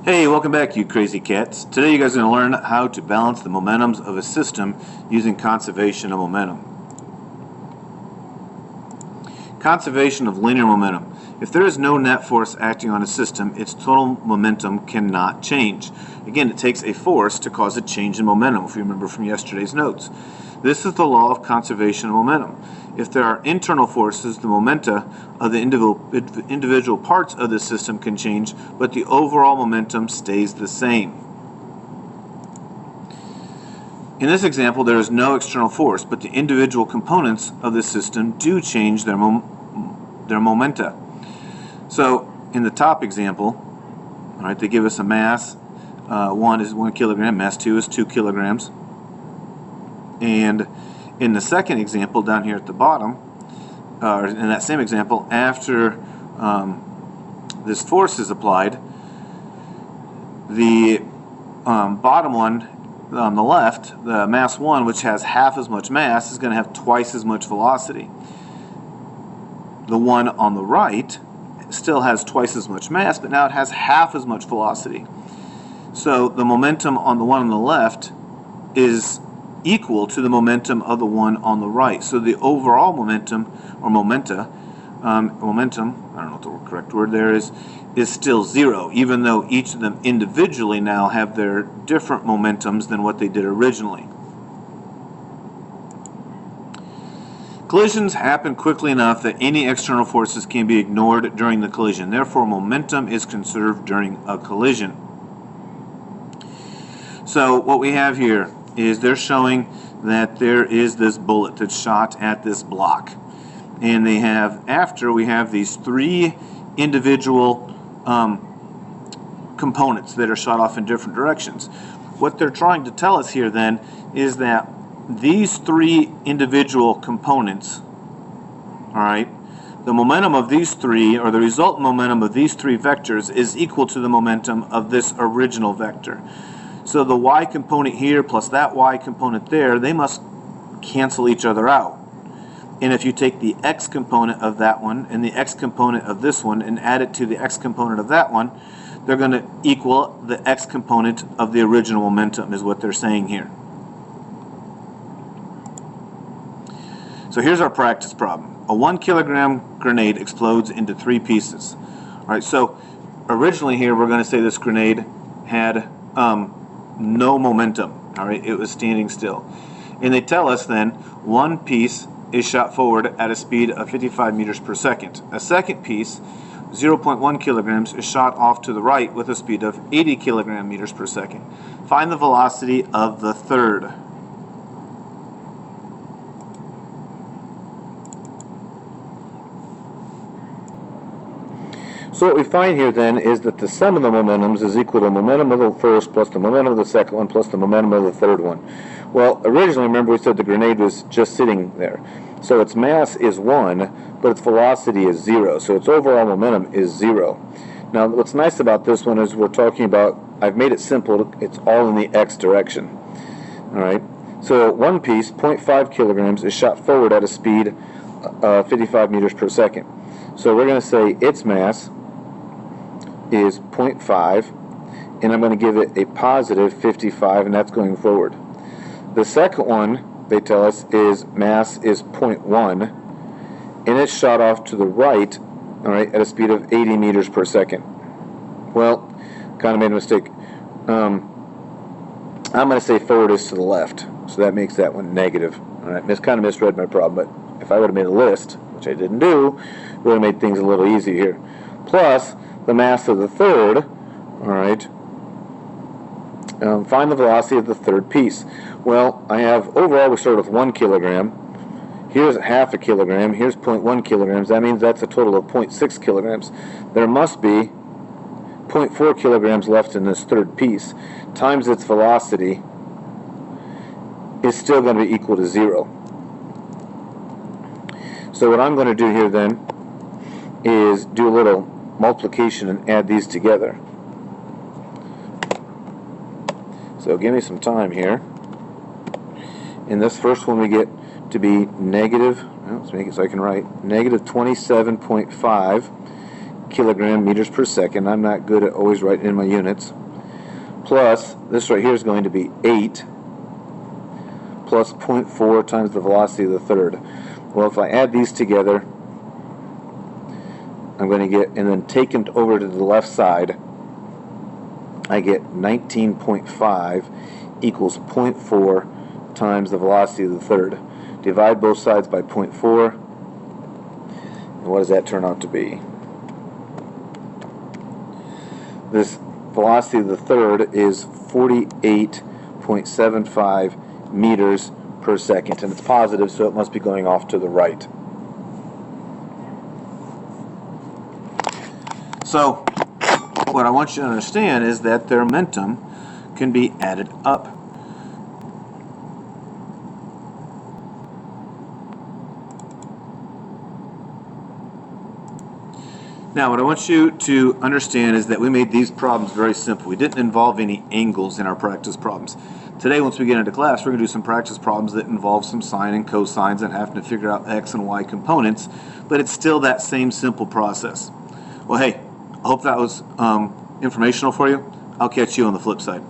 Hey, welcome back, you crazy cats. Today you guys are going to learn how to balance the momentums of a system using conservation of momentum. Conservation of linear momentum. If there is no net force acting on a system, its total momentum cannot change. Again, it takes a force to cause a change in momentum, if you remember from yesterday's notes. This is the law of conservation of momentum. If there are internal forces, the momenta of the individual parts of the system can change, but the overall momentum stays the same. In this example, there is no external force, but the individual components of the system do change their momenta. So, in the top example, all right, they give us a mass. 1 is 1 kilogram, mass 2 is 2 kilograms. And in the second example, down here at the bottom, in that same example, after this force is applied, the bottom one on the left, the mass 1, which has half as much mass, is going to have twice as much velocity. The one on the right still has twice as much mass, but now it has half as much velocity. So the momentum on the one on the left is equal to the momentum of the one on the right. So the overall momentum, or momentum, I don't know what the correct word there is still zero, even though each of them individually now have their different momentums than what they did originally. Collisions happen quickly enough that any external forces can be ignored during the collision. Therefore, momentum is conserved during a collision. So what we have here is they're showing that there is this bullet that's shot at this block. And they have, we have these three individual components that are shot off in different directions. What they're trying to tell us here then is that these three individual components, all right, the momentum of these three, or the resultant momentum of these three vectors, is equal to the momentum of this original vector. So the y component here plus that y component there, they must cancel each other out. And if you take the x component of that one and the x component of this one and add it to the x component of that one, they're going to equal the x component of the original momentum, is what they're saying here. So here's our practice problem. A 1 kilogram grenade explodes into 3 pieces. All right, so originally here we're going to say this grenade had no momentum. All right, it was standing still. And they tell us then one piece is shot forward at a speed of 55 meters per second. A second piece, 0.1 kilograms, is shot off to the right with a speed of 80 kilogram meters per second. Find the velocity of the third. So what we find here then is that the sum of the momentums is equal to the momentum of the first plus the momentum of the second one plus the momentum of the third one. Well, originally, remember we said the grenade was just sitting there. So its mass is 1, but its velocity is 0. So its overall momentum is 0. Now, what's nice about this one is we're talking about, I've made it simple, it's all in the x direction. All right. So one piece, 0.5 kilograms, is shot forward at a speed of 55 meters per second. So we're going to say its mass is 0.5, and I'm going to give it a positive 55, and that's going forward. The second one, they tell us, is mass is 0.1, and it's shot off to the right, all right, at a speed of 80 meters per second. Well, kind of made a mistake. I'm going to say forward is to the left, so that makes that one negative. All right, kind of misread my problem, but if I would have made a list, which I didn't do, it would have made things a little easier here. Plus, the mass of the third, all right, find the velocity of the third piece. Well, I have, overall we start with 1 kilogram. Here's half a kilogram. Here's 0.1 kilograms. That means that's a total of 0.6 kilograms. There must be 0.4 kilograms left in this third piece, times its velocity is still going to be equal to 0. So what I'm going to do here then is do a little multiplication and add these together. So give me some time here. In this first one we get to be negative, well, let's make it so I can write, negative 27.5 kilogram meters per second. I'm not good at always writing in my units. Plus, this right here is going to be 8 plus 0.4 times the velocity of the third. Well, if I add these together, I'm going to get, and then take them over to the left side, I get 19.5 equals 0.4 times the velocity of the third. Divide both sides by 0.4, and what does that turn out to be? This velocity of the third is 48.75 meters per second, and it's positive, so it must be going off to the right. So what I want you to understand is that their momentum can be added up. Now, what I want you to understand is that we made these problems very simple. We didn't involve any angles in our practice problems. Today, once we get into class, we're going to do some practice problems that involve some sine and cosines and having to figure out x and y components, but it's still that same simple process. Well, hey, I hope that was informational for you. I'll catch you on the flip side.